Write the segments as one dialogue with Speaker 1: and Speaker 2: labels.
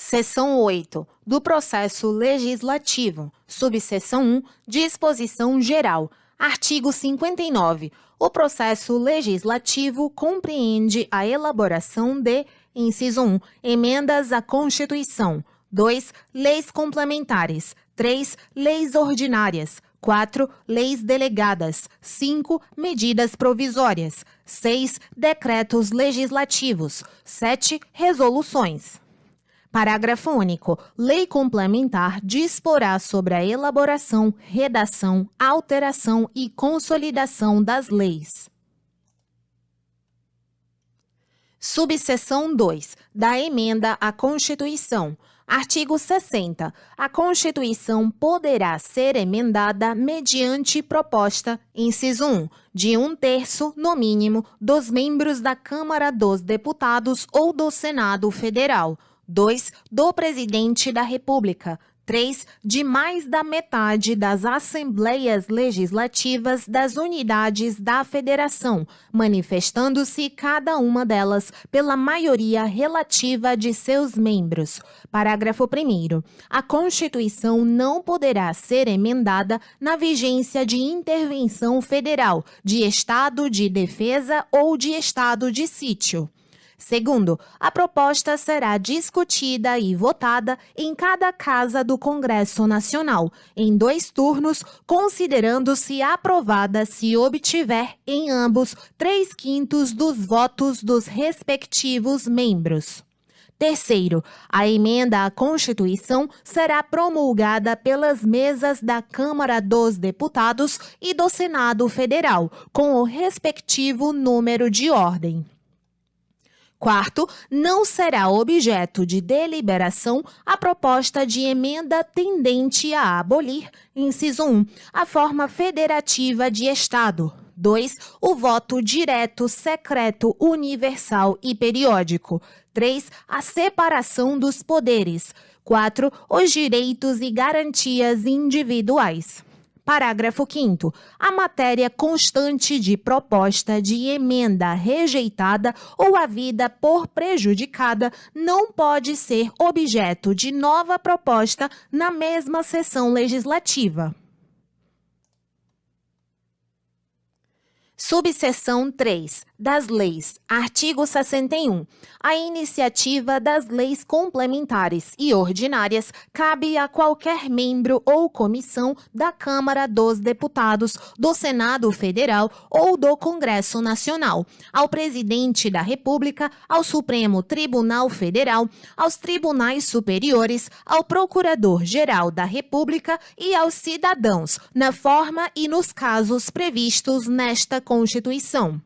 Speaker 1: Seção 8. Do Processo Legislativo. Subseção 1. Disposição Geral. Artigo 59. O processo legislativo compreende a elaboração de, inciso 1, emendas à Constituição, 2, leis complementares, 3, leis ordinárias, 4, leis delegadas, 5, medidas provisórias, 6, decretos legislativos, 7, resoluções. Parágrafo único. Lei complementar disporá sobre a elaboração, redação, alteração e consolidação das leis. Subseção 2. Da emenda à Constituição. Artigo 60. A Constituição poderá ser emendada mediante proposta, inciso 1, de 1/3, no mínimo, dos membros da Câmara dos Deputados ou do Senado Federal. 2, do Presidente da República. 3, de mais da metade das Assembleias Legislativas das unidades da Federação, manifestando-se cada uma delas pela maioria relativa de seus membros. Parágrafo 1º. A Constituição não poderá ser emendada na vigência de intervenção federal, de estado de defesa ou de estado de sítio. Segundo, a proposta será discutida e votada em cada casa do Congresso Nacional, em 2 turnos, considerando-se aprovada se obtiver em ambos 3/5 dos votos dos respectivos membros. Terceiro, a emenda à Constituição será promulgada pelas mesas da Câmara dos Deputados e do Senado Federal, com o respectivo número de ordem. Quarto, não será objeto de deliberação a proposta de emenda tendente a abolir, inciso 1, a forma federativa de Estado. 2, o voto direto, secreto, universal e periódico. 3, a separação dos poderes. 4, os direitos e garantias individuais. Parágrafo 5º. A matéria constante de proposta de emenda rejeitada ou havida por prejudicada não pode ser objeto de nova proposta na mesma sessão legislativa. Subseção 3. Das leis. Artigo 61. A iniciativa das leis complementares e ordinárias cabe a qualquer membro ou comissão da Câmara dos Deputados, do Senado Federal ou do Congresso Nacional, ao Presidente da República, ao Supremo Tribunal Federal, aos tribunais superiores, ao Procurador-Geral da República e aos cidadãos, na forma e nos casos previstos nesta Constituição.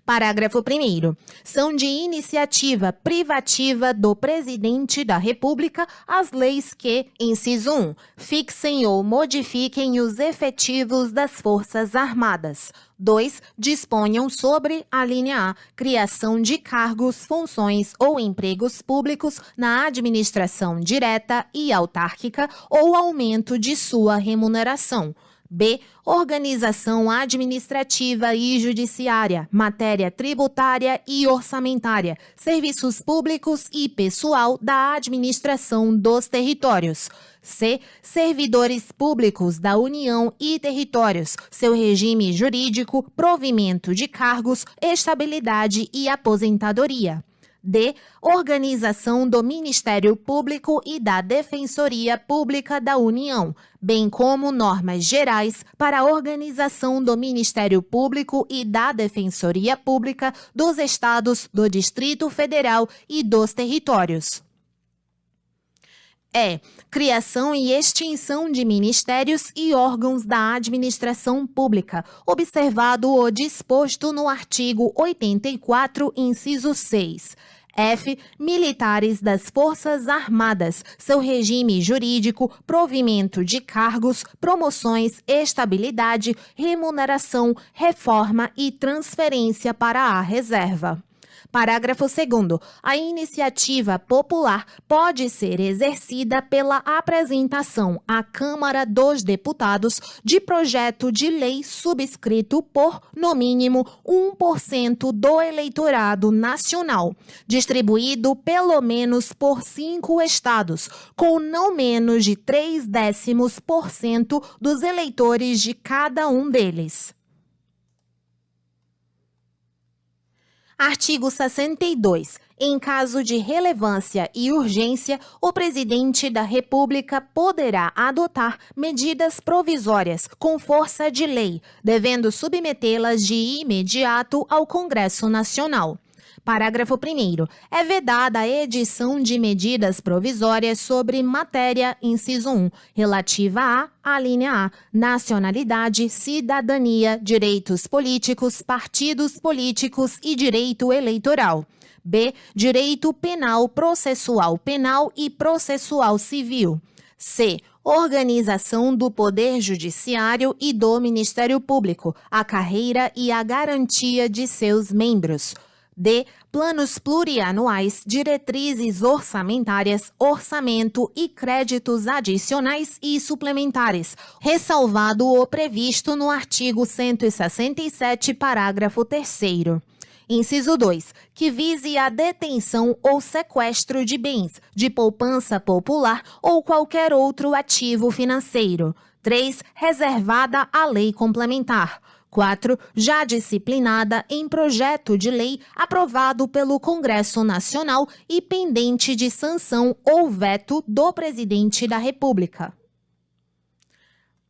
Speaker 1: Parágrafo 1º. São de iniciativa privativa do Presidente da República as leis que, inciso 1, fixem ou modifiquem os efetivos das Forças Armadas. 2. Disponham sobre, a linha A, criação de cargos, funções ou empregos públicos na administração direta e autárquica ou aumento de sua remuneração. B. Organização administrativa e judiciária, matéria tributária e orçamentária, serviços públicos e pessoal da administração dos territórios. C. Servidores públicos da União e territórios, seu regime jurídico, provimento de cargos, estabilidade e aposentadoria. D. Organização do Ministério Público e da Defensoria Pública da União, bem como normas gerais para a organização do Ministério Público e da Defensoria Pública dos Estados, do Distrito Federal e dos territórios. E. Criação e extinção de ministérios e órgãos da administração pública, observado o disposto no artigo 84, inciso 6. F. Militares das Forças Armadas, seu regime jurídico, provimento de cargos, promoções, estabilidade, remuneração, reforma e transferência para a reserva. Parágrafo 2º. A iniciativa popular pode ser exercida pela apresentação à Câmara dos Deputados de projeto de lei subscrito por, no mínimo, 1% do eleitorado nacional, distribuído pelo menos por 5 estados, com não menos de 0,3% dos eleitores de cada um deles. Artigo 62. Em caso de relevância e urgência, o presidente da República poderá adotar medidas provisórias com força de lei, devendo submetê-las de imediato ao Congresso Nacional. Parágrafo 1º. É vedada a edição de medidas provisórias sobre matéria, inciso 1, relativa a linha A, nacionalidade, cidadania, direitos políticos, partidos políticos e direito eleitoral. B, direito penal, processual penal e processual civil. C, organização do Poder Judiciário e do Ministério Público, a carreira e a garantia de seus membros. D, planos plurianuais, diretrizes orçamentárias, orçamento e créditos adicionais e suplementares, ressalvado o previsto no artigo 167, parágrafo 3º. Inciso 2. Que vise a detenção ou sequestro de bens, de poupança popular ou qualquer outro ativo financeiro. 3. Reservada à lei complementar. 4. Já disciplinada em projeto de lei aprovado pelo Congresso Nacional e pendente de sanção ou veto do Presidente da República.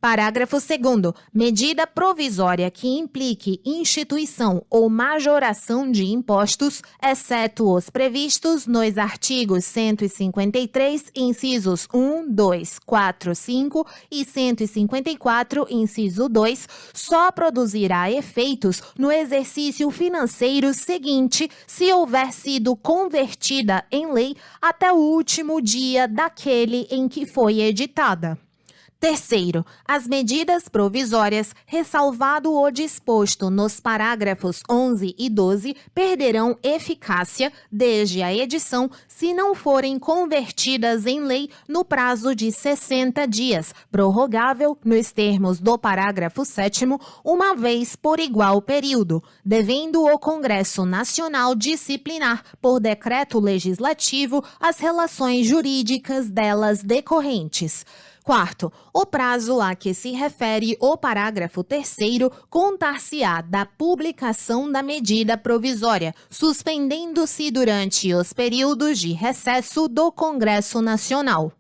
Speaker 1: Parágrafo 2º. Medida provisória que implique instituição ou majoração de impostos, exceto os previstos nos artigos 153, incisos 1, 2, 4, 5 e 154, inciso 2, só produzirá efeitos no exercício financeiro seguinte se houver sido convertida em lei até o último dia daquele em que foi editada. Terceiro, as medidas provisórias, ressalvado o disposto nos parágrafos 11 e 12, perderão eficácia desde a edição se não forem convertidas em lei no prazo de 60 dias, prorrogável, nos termos do parágrafo 7º, uma vez por igual período, devendo o Congresso Nacional disciplinar, por decreto legislativo, as relações jurídicas delas decorrentes. Quarto, o prazo a que se refere o parágrafo 3º contar-se-á da publicação da medida provisória, suspendendo-se durante os períodos de recesso do Congresso Nacional.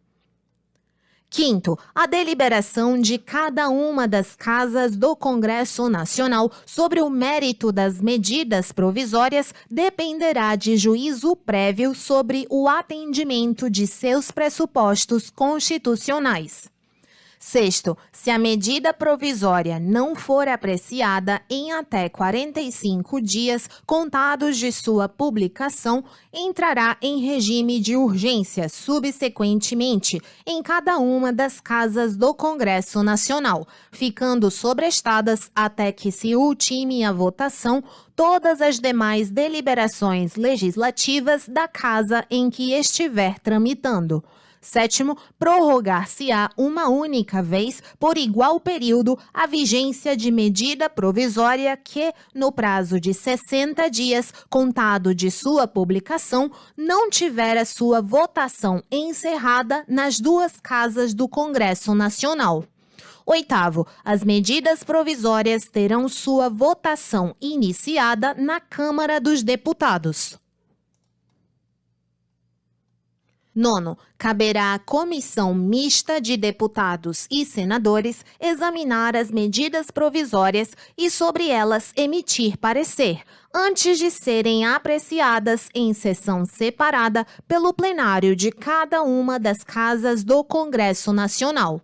Speaker 1: Quinto, a deliberação de cada uma das casas do Congresso Nacional sobre o mérito das medidas provisórias dependerá de juízo prévio sobre o atendimento de seus pressupostos constitucionais. Sexto, se a medida provisória não for apreciada em até 45 dias contados de sua publicação, entrará em regime de urgência subsequentemente em cada uma das casas do Congresso Nacional, ficando sobrestadas até que se ultime a votação todas as demais deliberações legislativas da casa em que estiver tramitando. Sétimo, prorrogar-se-á uma única vez, por igual período, a vigência de medida provisória que, no prazo de 60 dias, contado de sua publicação, não tiver a sua votação encerrada nas duas casas do Congresso Nacional. Oitavo, as medidas provisórias terão sua votação iniciada na Câmara dos Deputados. Nono, caberá à Comissão Mista de Deputados e Senadores examinar as medidas provisórias e sobre elas emitir parecer, antes de serem apreciadas em sessão separada pelo plenário de cada uma das casas do Congresso Nacional.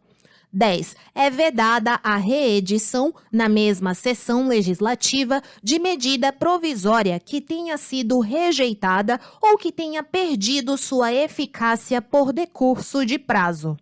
Speaker 1: 10. É vedada a reedição, na mesma sessão legislativa, de medida provisória que tenha sido rejeitada ou que tenha perdido sua eficácia por decurso de prazo.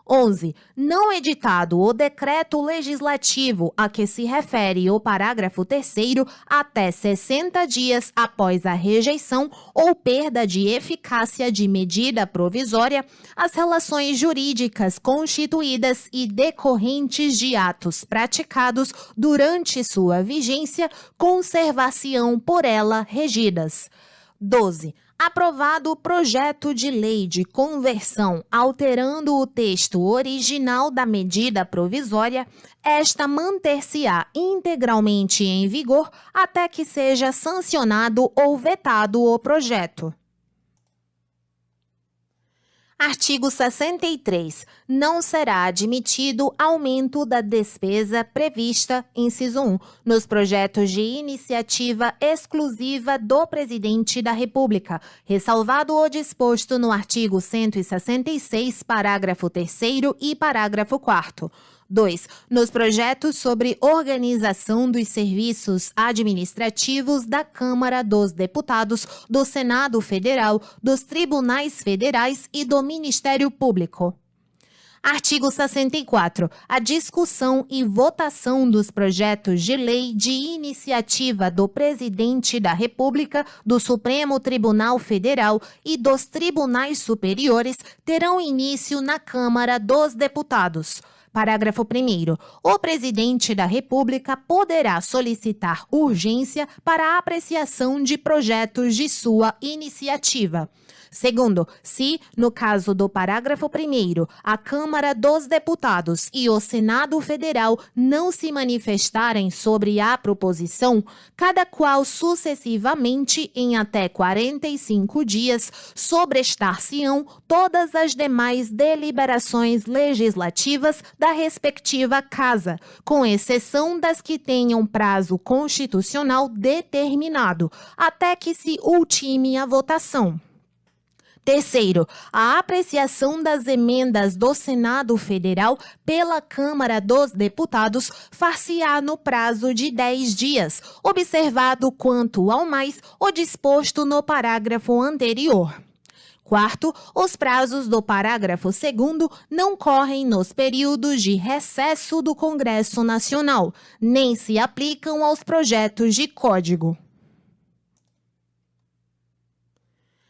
Speaker 1: 11. Não editado o decreto legislativo a que se refere o parágrafo 3º até 60 dias após a rejeição ou perda de eficácia de medida provisória, as relações jurídicas constituídas e decorrentes de atos praticados durante sua vigência conservar-se-ão por ela regidas. 12. Aprovado o projeto de lei de conversão alterando o texto original da medida provisória, esta manter-se-á integralmente em vigor até que seja sancionado ou vetado o projeto. Artigo 63. Não será admitido aumento da despesa prevista, inciso 1, nos projetos de iniciativa exclusiva do Presidente da República, ressalvado o disposto no artigo 166, parágrafo 3º e parágrafo 4º. 2. Nos projetos sobre organização dos serviços administrativos da Câmara dos Deputados, do Senado Federal, dos Tribunais Federais e do Ministério Público. Artigo 64. A discussão e votação dos projetos de lei de iniciativa do Presidente da República, do Supremo Tribunal Federal e dos Tribunais Superiores terão início na Câmara dos Deputados. Parágrafo 1º. O Presidente da República poderá solicitar urgência para a apreciação de projetos de sua iniciativa. Segundo, se, no caso do parágrafo 1º, a Câmara dos Deputados e o Senado Federal não se manifestarem sobre a proposição, cada qual sucessivamente em até 45 dias, sobrestar-se-ão todas as demais deliberações legislativas da respectiva Casa, com exceção das que tenham prazo constitucional determinado, até que se ultime a votação. Terceiro, a apreciação das emendas do Senado Federal pela Câmara dos Deputados far-se-á no prazo de 10 dias, observado quanto ao mais o disposto no parágrafo anterior. Quarto, os prazos do parágrafo 2º não correm nos períodos de recesso do Congresso Nacional, nem se aplicam aos projetos de código.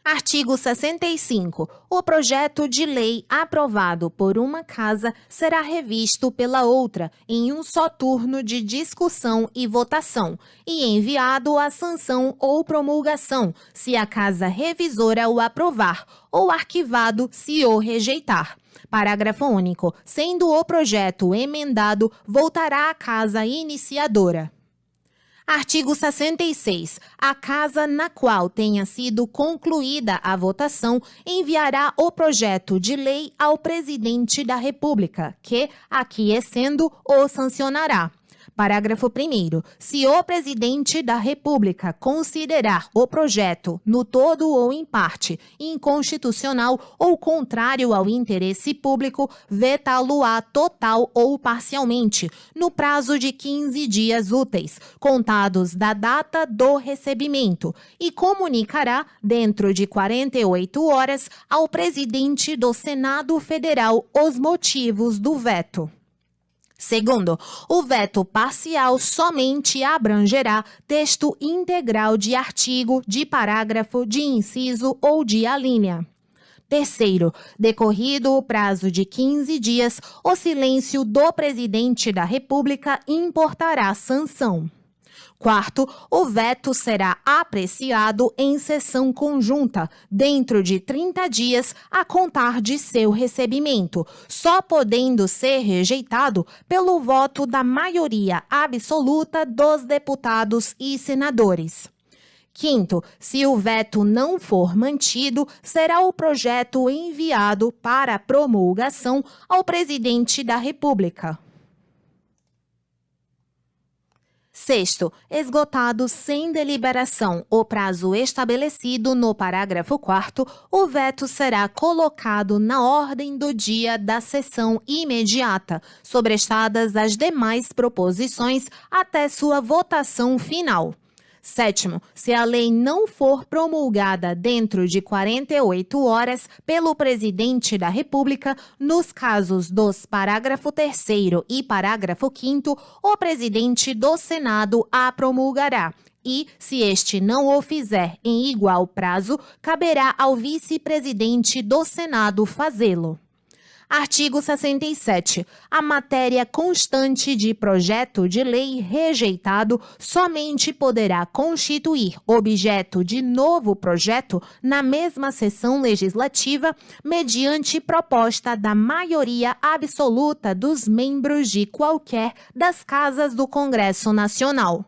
Speaker 1: Artigo 65. O projeto de lei aprovado por uma casa será revisto pela outra em um só turno de discussão e votação e enviado à sanção ou promulgação, se a casa revisora o aprovar, ou arquivado se o rejeitar. Parágrafo único. Sendo o projeto emendado, voltará à casa iniciadora. Artigo 66. A casa na qual tenha sido concluída a votação enviará o projeto de lei ao Presidente da República, que, aquiescendo, o sancionará. Parágrafo 1º. Se o Presidente da República considerar o projeto, no todo ou em parte, inconstitucional ou contrário ao interesse público, vetá-lo-á total ou parcialmente, no prazo de 15 dias úteis, contados da data do recebimento, e comunicará, dentro de 48 horas, ao Presidente do Senado Federal os motivos do veto. Segundo, o veto parcial somente abrangerá texto integral de artigo, de parágrafo, de inciso ou de alínea. Terceiro, decorrido o prazo de 15 dias, o silêncio do Presidente da República importará sanção. Quarto, o veto será apreciado em sessão conjunta, dentro de 30 dias a contar de seu recebimento, só podendo ser rejeitado pelo voto da maioria absoluta dos deputados e senadores. Quinto, se o veto não for mantido, será o projeto enviado para promulgação ao Presidente da República. Sexto, esgotado sem deliberação o prazo estabelecido no parágrafo 4º, o veto será colocado na ordem do dia da sessão imediata, sobrestadas as demais proposições até sua votação final. Sétimo, se a lei não for promulgada dentro de 48 horas pelo presidente da República, nos casos dos parágrafo 3º e parágrafo 5º, o presidente do Senado a promulgará. E, se este não o fizer em igual prazo, caberá ao vice-presidente do Senado fazê-lo. Artigo 67. A matéria constante de projeto de lei rejeitado somente poderá constituir objeto de novo projeto na mesma sessão legislativa, mediante proposta da maioria absoluta dos membros de qualquer das casas do Congresso Nacional.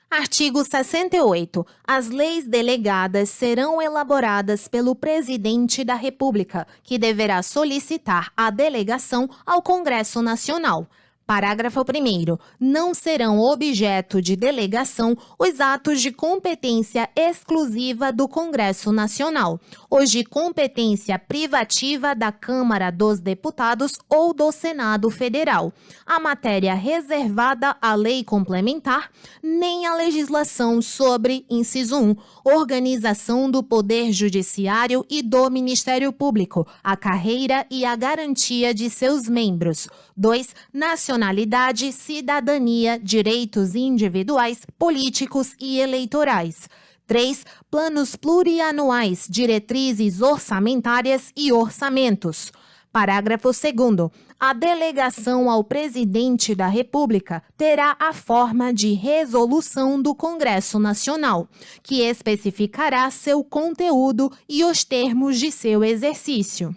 Speaker 1: Artigo 68. As leis delegadas serão elaboradas pelo Presidente da República, que deverá solicitar a delegação ao Congresso Nacional. Parágrafo 1º. Não serão objeto de delegação os atos de competência exclusiva do Congresso Nacional, os de competência privativa da Câmara dos Deputados ou do Senado Federal, a matéria reservada à lei complementar, nem a legislação sobre, inciso 1, organização do Poder Judiciário e do Ministério Público, a carreira e a garantia de seus membros. 2. Nacionalidade, cidadania, direitos individuais, políticos e eleitorais. 3. Planos plurianuais, diretrizes orçamentárias e orçamentos. Parágrafo 2º. A delegação ao presidente da República terá a forma de resolução do Congresso Nacional, que especificará seu conteúdo e os termos de seu exercício.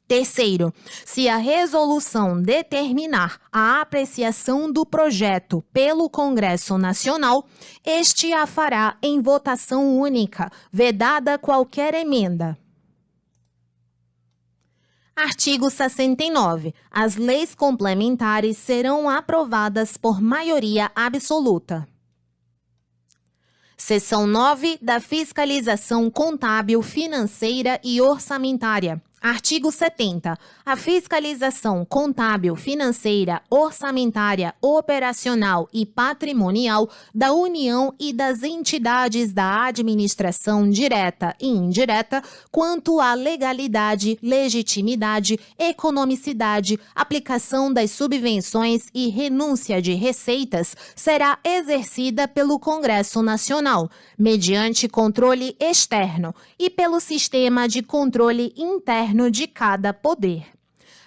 Speaker 1: Terceiro, se a resolução determinar a apreciação do projeto pelo Congresso Nacional, este a fará em votação única, vedada qualquer emenda. Artigo 69. As leis complementares serão aprovadas por maioria absoluta. Seção 9 da Fiscalização Contábil, Financeira e Orçamentária. Artigo 70. A fiscalização contábil, financeira, orçamentária, operacional e patrimonial da União e das entidades da administração direta e indireta, quanto à legalidade, legitimidade, economicidade, aplicação das subvenções e renúncia de receitas, será exercida pelo Congresso Nacional, mediante controle externo e pelo sistema de controle interno de cada poder.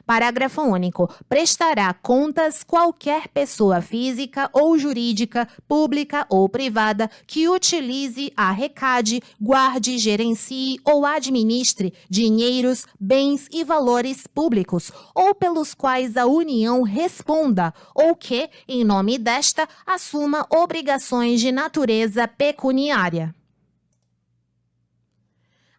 Speaker 1: Parágrafo único. Prestará contas qualquer pessoa física ou jurídica, pública ou privada, que utilize, arrecade, guarde, gerencie ou administre dinheiros, bens e valores públicos, ou pelos quais a União responda, ou que, em nome desta, assuma obrigações de natureza pecuniária.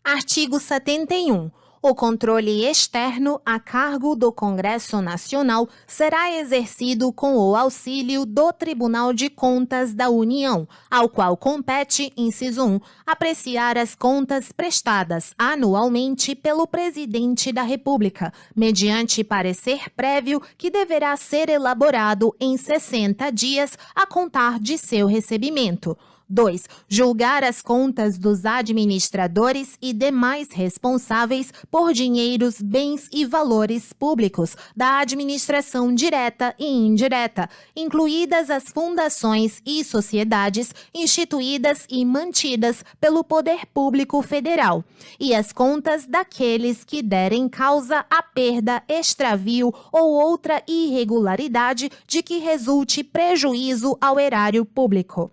Speaker 1: Artigo 71. O controle externo a cargo do Congresso Nacional será exercido com o auxílio do Tribunal de Contas da União, ao qual compete, inciso 1, apreciar as contas prestadas anualmente pelo Presidente da República, mediante parecer prévio que deverá ser elaborado em 60 dias a contar de seu recebimento. 2. Julgar as contas dos administradores e demais responsáveis por dinheiros, bens e valores públicos da administração direta e indireta, incluídas as fundações e sociedades instituídas e mantidas pelo Poder Público Federal, e as contas daqueles que derem causa à perda, extravio ou outra irregularidade de que resulte prejuízo ao erário público.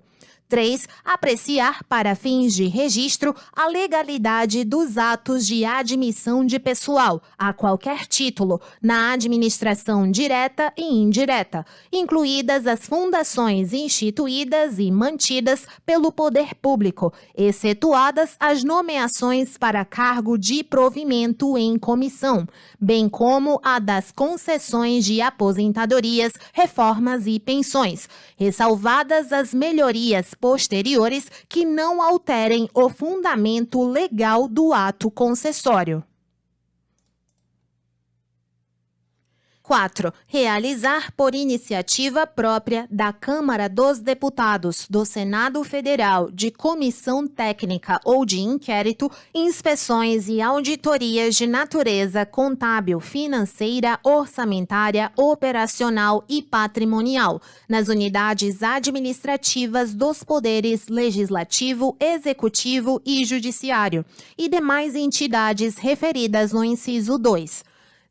Speaker 1: 3. Apreciar, para fins de registro, a legalidade dos atos de admissão de pessoal, a qualquer título, na administração direta e indireta, incluídas as fundações instituídas e mantidas pelo poder público, excetuadas as nomeações para cargo de provimento em comissão, bem como a das concessões de aposentadorias, reformas e pensões, ressalvadas as melhorias posteriores que não alterem o fundamento legal do ato concessório. 4. Realizar por iniciativa própria da Câmara dos Deputados, do Senado Federal, de comissão técnica ou de inquérito, inspeções e auditorias de natureza contábil, financeira, orçamentária, operacional e patrimonial, nas unidades administrativas dos poderes legislativo, executivo e judiciário, e demais entidades referidas no inciso 2.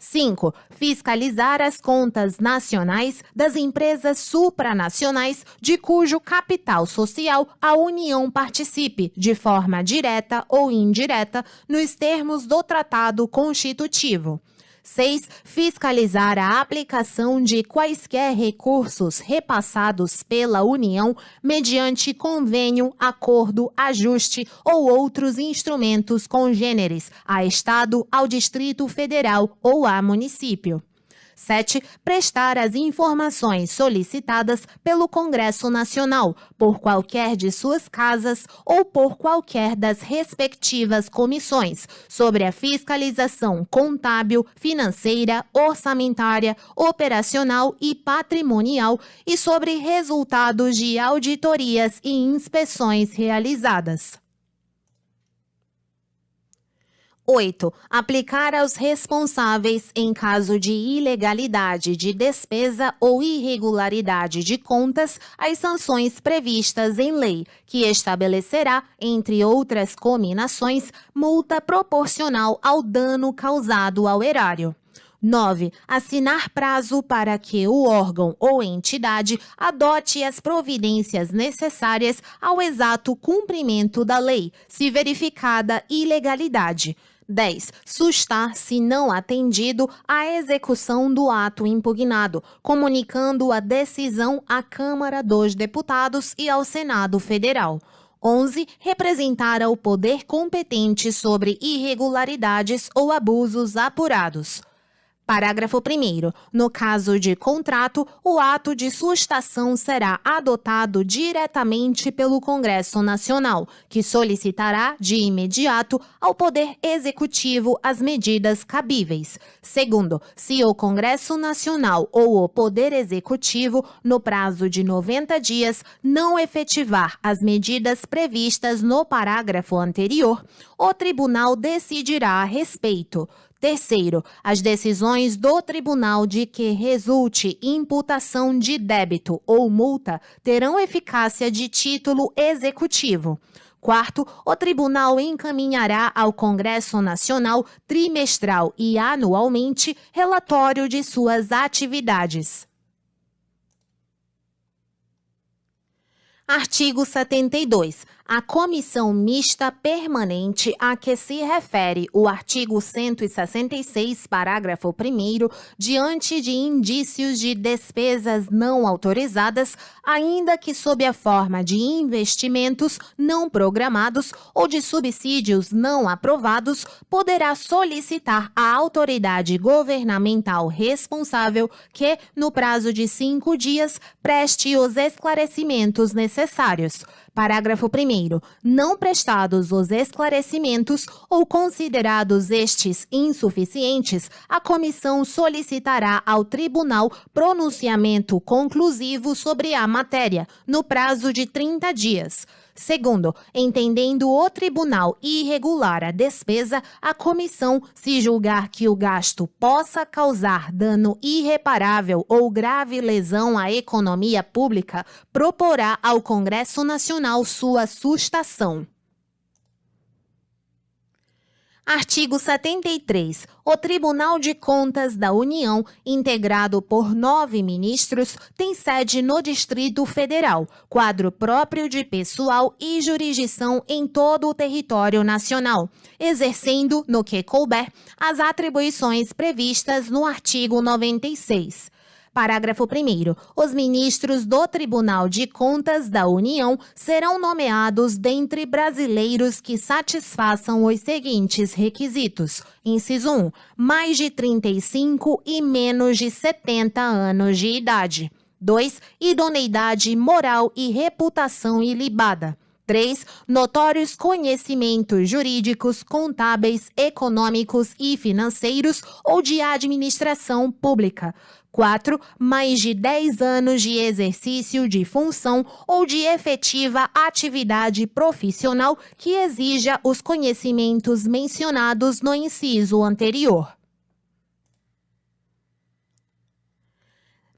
Speaker 1: 5. Fiscalizar as contas nacionais das empresas supranacionais de cujo capital social a União participe, de forma direta ou indireta, nos termos do Tratado Constitutivo. 6. Fiscalizar a aplicação de quaisquer recursos repassados pela União mediante convênio, acordo, ajuste ou outros instrumentos congêneres a Estado, ao Distrito Federal ou a município. 7. Prestar as informações solicitadas pelo Congresso Nacional, por qualquer de suas casas ou por qualquer das respectivas comissões, sobre a fiscalização contábil, financeira, orçamentária, operacional e patrimonial e sobre resultados de auditorias e inspeções realizadas. 8. Aplicar aos responsáveis, em caso de ilegalidade de despesa ou irregularidade de contas, as sanções previstas em lei, que estabelecerá, entre outras cominações, multa proporcional ao dano causado ao erário. 9. Assinar prazo para que o órgão ou entidade adote as providências necessárias ao exato cumprimento da lei, se verificada ilegalidade. 10. Sustar, se não atendido, a execução do ato impugnado, comunicando a decisão à Câmara dos Deputados e ao Senado Federal. 11. Representar ao poder competente sobre irregularidades ou abusos apurados. Parágrafo 1º. No caso de contrato, o ato de sustação será adotado diretamente pelo Congresso Nacional, que solicitará de imediato ao Poder Executivo as medidas cabíveis. Segundo, se o Congresso Nacional ou o Poder Executivo, no prazo de 90 dias, não efetivar as medidas previstas no parágrafo anterior, o tribunal decidirá a respeito. Terceiro, as decisões do tribunal de que resulte imputação de débito ou multa terão eficácia de título executivo. Quarto, o tribunal encaminhará ao Congresso Nacional trimestral e anualmente relatório de suas atividades. Artigo 72. A comissão mista permanente a que se refere o artigo 166, parágrafo 1º, diante de indícios de despesas não autorizadas, ainda que sob a forma de investimentos não programados ou de subsídios não aprovados, poderá solicitar à autoridade governamental responsável que, no prazo de 5 dias, preste os esclarecimentos necessários. Parágrafo 1º. Não prestados os esclarecimentos ou considerados estes insuficientes, a comissão solicitará ao tribunal pronunciamento conclusivo sobre a matéria, no prazo de 30 dias. Segundo, entendendo o tribunal irregular a despesa, a comissão, se julgar que o gasto possa causar dano irreparável ou grave lesão à economia pública, proporá ao Congresso Nacional sua sustação. Artigo 73. O Tribunal de Contas da União, integrado por 9 ministros, tem sede no Distrito Federal, quadro próprio de pessoal e jurisdição em todo o território nacional, exercendo, no que couber, as atribuições previstas no artigo 96. Parágrafo 1º. Os ministros do Tribunal de Contas da União serão nomeados dentre brasileiros que satisfaçam os seguintes requisitos. Inciso 1. Mais de 35 e menos de 70 anos de idade. 2. Idoneidade moral e reputação ilibada. 3. Notórios conhecimentos jurídicos, contábeis, econômicos e financeiros ou de administração pública. 4. Mais de 10 anos de exercício de função ou de efetiva atividade profissional que exija os conhecimentos mencionados no inciso anterior.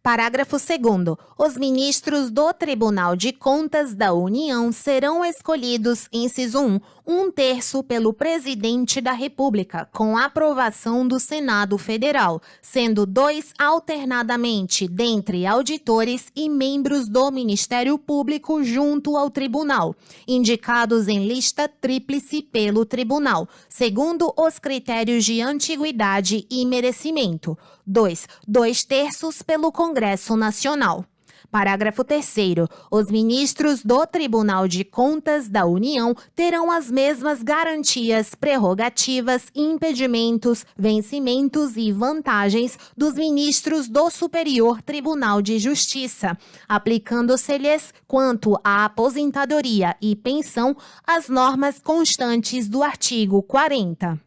Speaker 1: Parágrafo 2º. Os ministros do Tribunal de Contas da União serão escolhidos, inciso 1, 1/3 pelo Presidente da República, com aprovação do Senado Federal, sendo 2 alternadamente dentre auditores e membros do Ministério Público junto ao Tribunal, indicados em lista tríplice pelo Tribunal, segundo os critérios de antiguidade e merecimento. 2. 2/3 pelo Congresso Nacional. Parágrafo 3º. Os ministros do Tribunal de Contas da União terão as mesmas garantias, prerrogativas, impedimentos, vencimentos e vantagens dos ministros do Superior Tribunal de Justiça, aplicando-se-lhes, quanto à aposentadoria e pensão, as normas constantes do artigo 40.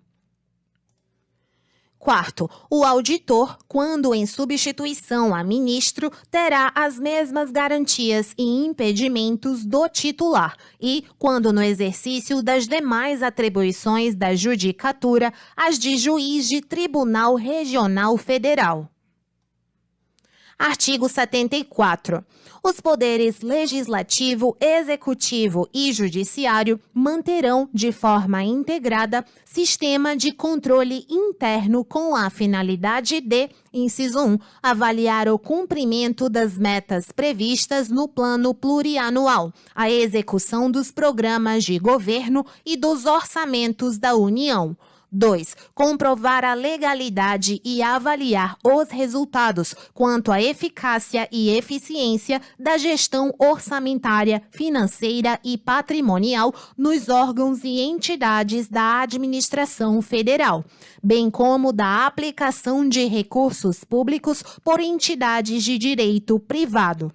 Speaker 1: 4. O auditor, quando em substituição a ministro, terá as mesmas garantias e impedimentos do titular e, quando no exercício das demais atribuições da judicatura, as de juiz de Tribunal Regional Federal. Artigo 74. Os poderes legislativo, executivo e judiciário manterão, de forma integrada, sistema de controle interno com a finalidade de, inciso 1, avaliar o cumprimento das metas previstas no Plano Plurianual, a execução dos programas de governo e dos orçamentos da União. 2. Comprovar a legalidade e avaliar os resultados quanto à eficácia e eficiência da gestão orçamentária, financeira e patrimonial nos órgãos e entidades da administração federal, bem como da aplicação de recursos públicos por entidades de direito privado.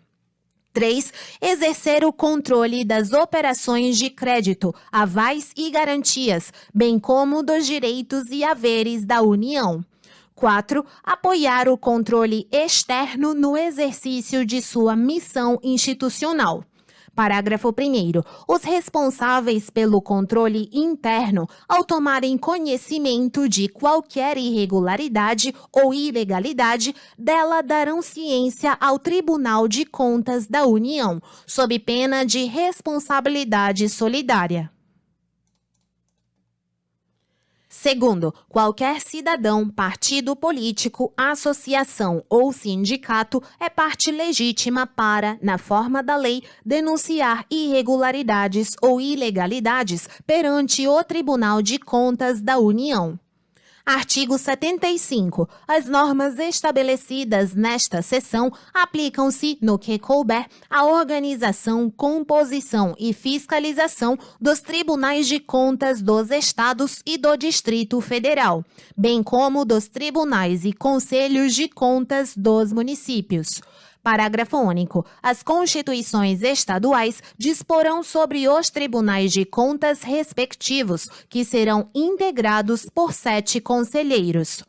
Speaker 1: 3. Exercer o controle das operações de crédito, avais e garantias, bem como dos direitos e haveres da União. 4. Apoiar o controle externo no exercício de sua missão institucional. Parágrafo 1º. Os responsáveis pelo controle interno, ao tomarem conhecimento de qualquer irregularidade ou ilegalidade, dela darão ciência ao Tribunal de Contas da União, sob pena de responsabilidade solidária. Segundo, qualquer cidadão, partido político, associação ou sindicato é parte legítima para, na forma da lei, denunciar irregularidades ou ilegalidades perante o Tribunal de Contas da União. Artigo 75. As normas estabelecidas nesta seção aplicam-se, no que couber, à organização, composição e fiscalização dos tribunais de contas dos Estados e do Distrito Federal, bem como dos tribunais e conselhos de contas dos municípios. Parágrafo único. As constituições estaduais disporão sobre os tribunais de contas respectivos, que serão integrados por 7 conselheiros.